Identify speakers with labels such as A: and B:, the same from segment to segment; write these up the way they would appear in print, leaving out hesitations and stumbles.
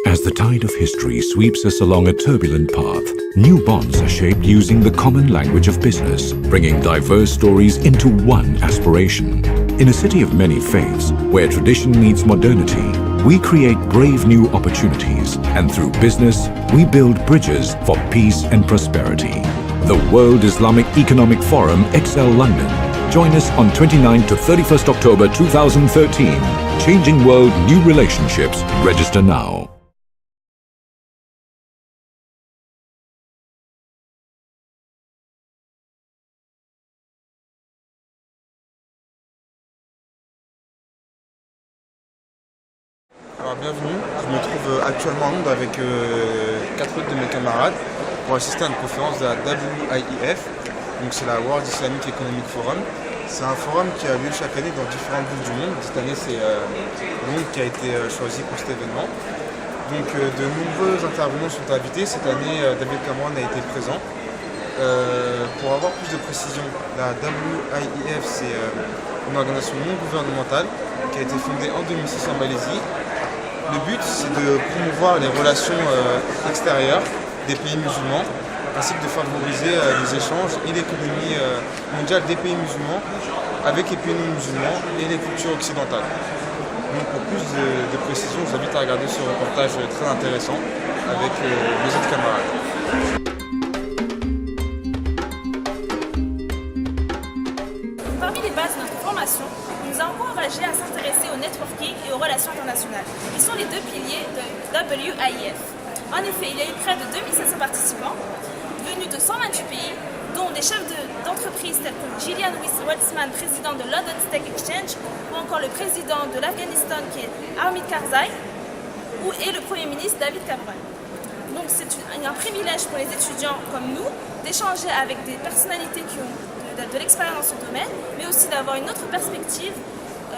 A: As the tide of history sweeps us along a turbulent path, new bonds are shaped using the common language of business, bringing diverse stories into one aspiration. In a city of many faiths, where tradition meets modernity, we create brave new opportunities, and through business, we build bridges for peace and prosperity. The World Islamic Economic Forum XL London. Join us on 29 to 31st October 2013. Changing World New Relationships. Register now.
B: Alors bienvenue, je me trouve actuellement à Londres avec 4 autres de mes camarades pour assister à une conférence de la WIEF, donc c'est la World Islamique Economic Forum. C'est un forum qui a lieu chaque année dans différentes villes du monde. Cette année c'est Londres qui a été choisi pour cet événement. Donc de nombreux intervenants sont invités. Cette année David Cameron a été présent. Pour avoir plus de précision, la WIEF c'est une organisation non gouvernementale qui a été fondée en 2006 en Malaisie. Le but, c'est de promouvoir les relations extérieures des pays musulmans, ainsi que de favoriser les échanges et l'économie mondiale des pays musulmans avec les pays non musulmans et les cultures occidentales. Donc pour plus de précision, je vous invite à regarder ce reportage très intéressant avec mes autres camarades.
C: Parmi les bases de notre formation, nous avons encouragé à s'intéresser au networking et aux relations internationales, qui sont les deux piliers de WIEF. En effet, il y a eu près de 2700 participants, venus de 128 pays, dont des chefs d'entreprises tels que Gillian Weissman, président de London Stock Exchange, ou encore le président de l'Afghanistan qui est Hamid Karzai, et le Premier ministre David Cameron. Donc c'est un privilège pour les étudiants comme nous d'échanger avec des personnalités qui ont de l'expérience dans ce domaine, mais aussi d'avoir une autre perspective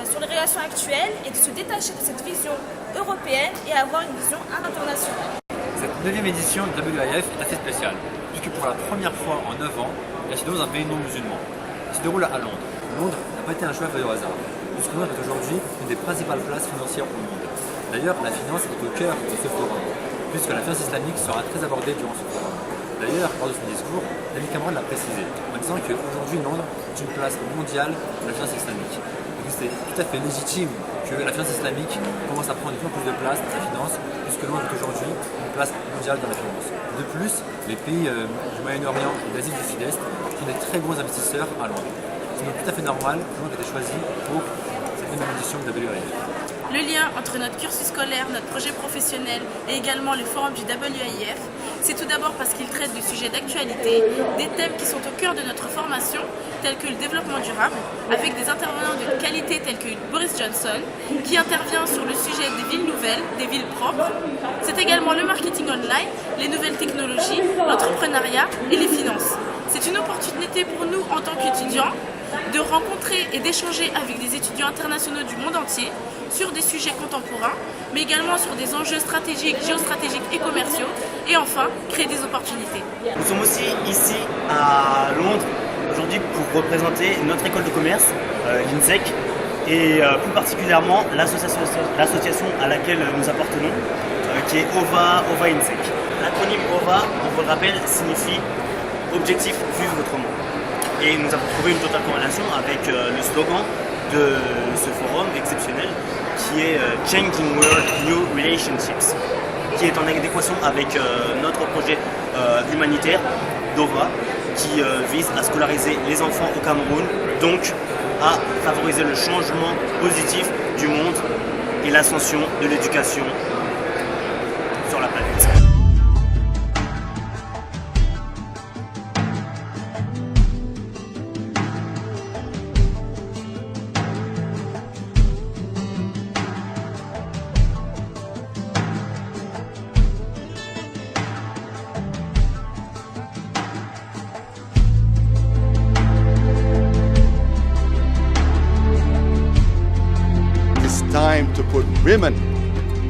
C: sur les relations actuelles et de se détacher de cette vision européenne et avoir une vision internationale.
D: Cette 9e édition de WIEF est assez spéciale, puisque pour la première fois en 9 ans, elle se déroule dans un pays non musulman. Elle se déroule à Londres. Londres n'a pas été un choix fait au hasard, puisque Londres est aujourd'hui une des principales places financières au monde. D'ailleurs, la finance est au cœur de ce forum, puisque la finance islamique sera très abordée durant ce forum. D'ailleurs, lors de son discours, David Cameron l'a précisé, en disant qu'aujourd'hui Londres est une place mondiale de la finance islamique. Et que c'est tout à fait légitime que la finance islamique commence à prendre de plus en plus de place dans la finance, puisque Londres est aujourd'hui une place mondiale dans la finance. De plus, les pays du Moyen-Orient et d'Asie du Sud-Est sont des très gros investisseurs à Londres. C'est donc tout à fait normal que Londres ait été choisi pour cette nouvelle édition de WIEF.
C: Le lien entre notre cursus scolaire, notre projet professionnel et également le forum du WIEF, c'est tout d'abord parce qu'il traite de sujets d'actualité, des thèmes qui sont au cœur de notre formation, tels que le développement durable, avec des intervenants de qualité tels que Boris Johnson, qui intervient sur le sujet des villes nouvelles, des villes propres. C'est également le marketing online, les nouvelles technologies, l'entrepreneuriat et les finances. C'est une opportunité pour nous en tant qu'étudiants de rencontrer et d'échanger avec des étudiants internationaux du monde entier sur des sujets contemporains, mais également sur des enjeux stratégiques, géostratégiques et commerciaux, et enfin, créer des opportunités.
E: Nous sommes aussi ici à Londres aujourd'hui pour représenter notre école de commerce, l'INSEC, et plus particulièrement l'association à laquelle nous appartenons, qui est OVA INSEC. L'acronyme OVA, on vous le rappelle, signifie Objectif Vivre Autrement. Et nous avons trouvé une totale corrélation avec le slogan de ce forum exceptionnel qui est Changing World New Relationships, qui est en adéquation avec notre projet humanitaire d'OVA qui vise à scolariser les enfants au Cameroun, donc à favoriser le changement positif du monde et l'ascension de l'éducation sur la planète.
F: Time to put women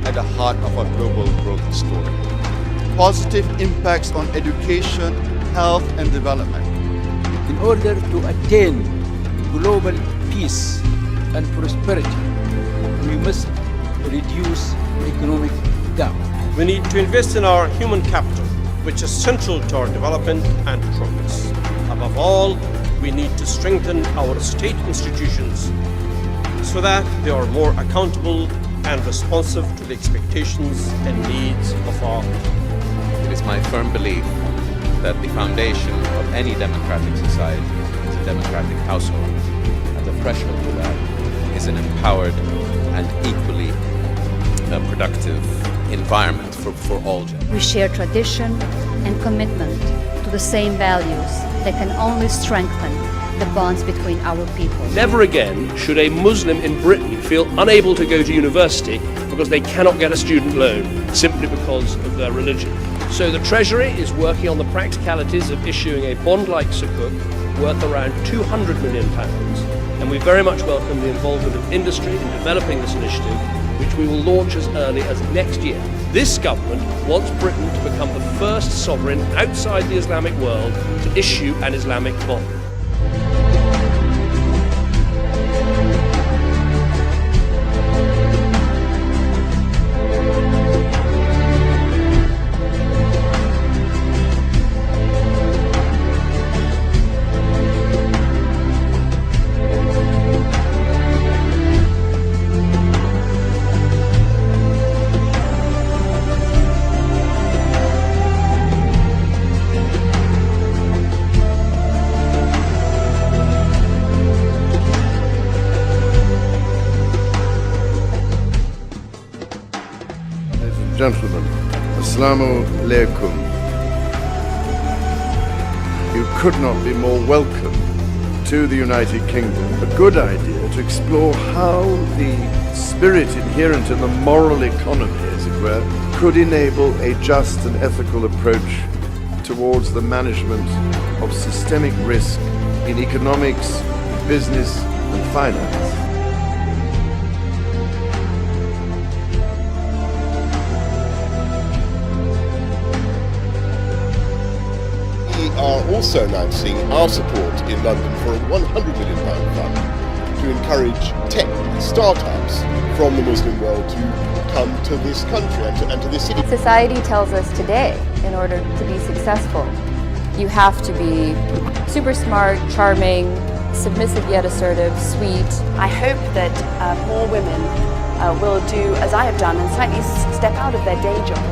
F: at the heart of our global growth story. Positive impacts on education, health and development.
G: In order to attain global peace and prosperity, we must reduce economic gap.
H: We need to invest in our human capital, which is central to our development and progress. Above all, we need to strengthen our state institutions so that they are more accountable and responsive to the expectations and needs of our people.
I: It is my firm belief that the foundation of any democratic society is a democratic household, and the threshold to that is an empowered and equally productive environment for all genders.
J: We share tradition and commitment to the same values that can only strengthen the bonds between our people.
H: Never again should a Muslim in Britain feel unable to go to university because they cannot get a student loan simply because of their religion. So the Treasury is working on the practicalities of issuing a bond like Sukuk worth around £200 million, and we very much welcome the involvement of industry in developing this initiative, which we will launch as early as next year. This government wants Britain to become the first sovereign outside the Islamic world to issue an Islamic bond.
K: Gentlemen, Assalamu alaikum. You could not be more welcome to the United Kingdom. A good idea to explore how the spirit inherent in the moral economy, as it were, could enable a just and ethical approach towards the management of systemic risk in economics, business and finance.
L: We are also announcing our support in London for a £100 million fund to encourage tech startups from the Muslim world to come to this country and to this city.
M: Society tells us today, in order to be successful, you have to be super smart, charming, submissive yet assertive, sweet.
N: I hope that more women will do as I have done and slightly step out of their day job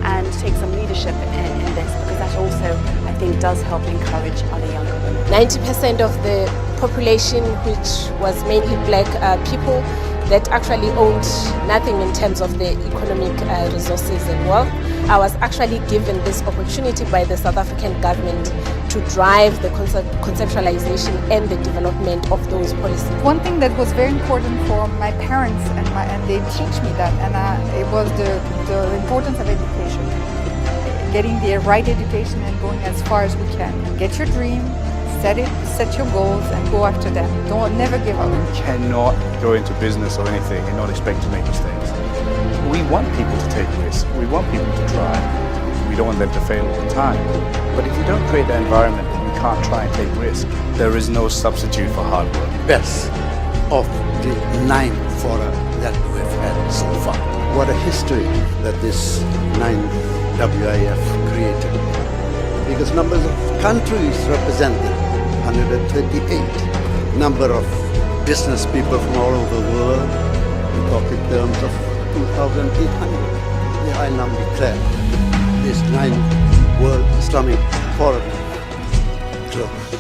N: and take some leadership in this, because that also, I think, does help encourage other younger women.
O: 90% of the population, which was mainly black people, that actually owned nothing in terms of the economic resources and wealth. I was actually given this opportunity by the South African government to drive the conceptualization and the development of those policies.
P: One thing that was very important for my parents and they teach me that, and it was the importance of education. Getting the right education and going as far as we can. Get your dream, set your goals and go after them. Never give up.
Q: You cannot go into business or anything and not expect to make mistakes. We want people to take risks. We want people to try. We don't want them to fail all the time. But if you don't create that environment, you can't try and take risks. There is no substitute for hard work.
R: Best of the 9 fora that we've had so far. What a history that this 9 WIEF created. Biggest numbers of countries represented, 138. Number of business people from all over the world, we talk in terms of 2,800. I now declare this 9 World Islamic Forum closed.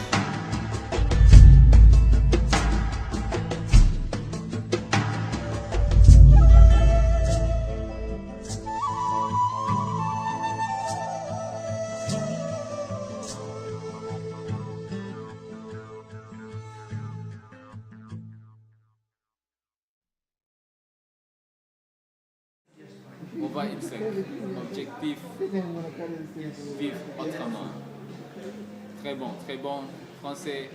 S: On va ISLAMIque. Objectif, vivre autrement. Très bon français.